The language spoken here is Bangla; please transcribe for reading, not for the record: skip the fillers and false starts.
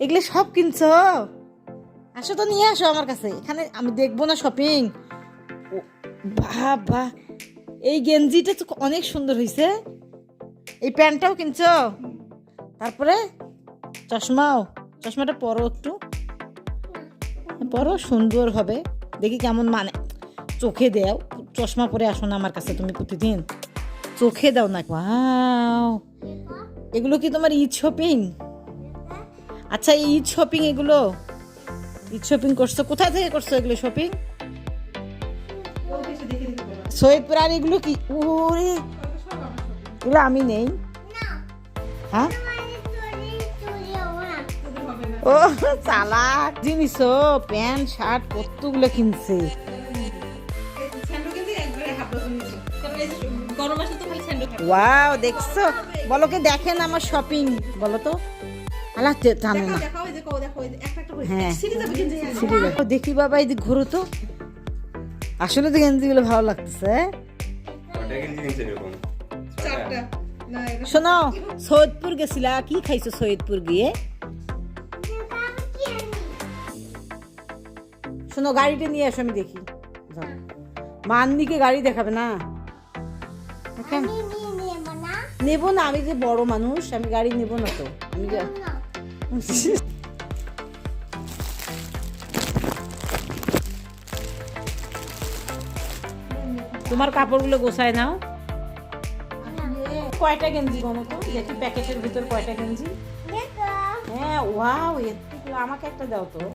এগুলো সব কিনছো? আসো তো, নিয়ে আসো আমার কাছে, এখানে আমি দেখবো না শপিং? বাহ বাহ, এই গেঞ্জিটা তো অনেক সুন্দর হয়েছে। এই প্যান্টটাও কিনছো? তারপরে চশমাও? চশমাটা পরো একটু, পরো, সুন্দর হবে, দেখি কেমন মানে। চোখে দাও, চশমা পরে আসো না আমার কাছে তুমি প্রতিদিন, চোখে দাও না। ওয়াও, এগুলো কি তোমার ঈদ শপিং? আচ্ছা, ঈদ শপিং এগুলো? ঈদ শপিং করছো? কোথায় থেকে করছো এগুলো শপিং? সৈয়দপুর। আর এগুলো কি? ওরে, এগুলো আমি নেই। হ্যাঁ, ও চালাক জিনিস, প্যান্ট শার্ট কতগুলো কিনছে। ওয়াও, দেখছো? বলো কি দেখেন আমার শপিং, বলো তো। আল্লাহ জানো না। হ্যাঁ, দেখি বাবা, এই ঘুরো তো, আসলে তো গেঞ্জিগুলো ভালো লাগতেছে। শোনো, সৈয়দপুর গেছিলা, কি খাইছো সৈয়দপুর গিয়ে? শোনো, গাড়িটা নিয়ে আসো, আমি দেখি। মান্দিকে গাড়ি দেখাবে না? নেবো না, আমি যে বড় মানুষ, আমি গাড়ি নেবো না তো। আমি তোমার কাপড়গুলো গোছায় নাও। কয়টা গেঞ্জি বলো তো, দেখি প্যাকেটের ভিতর কয়টা গেঞ্জি। হ্যাঁ, ওয়াও, এতগুলো, আমাকে একটা দাও তো।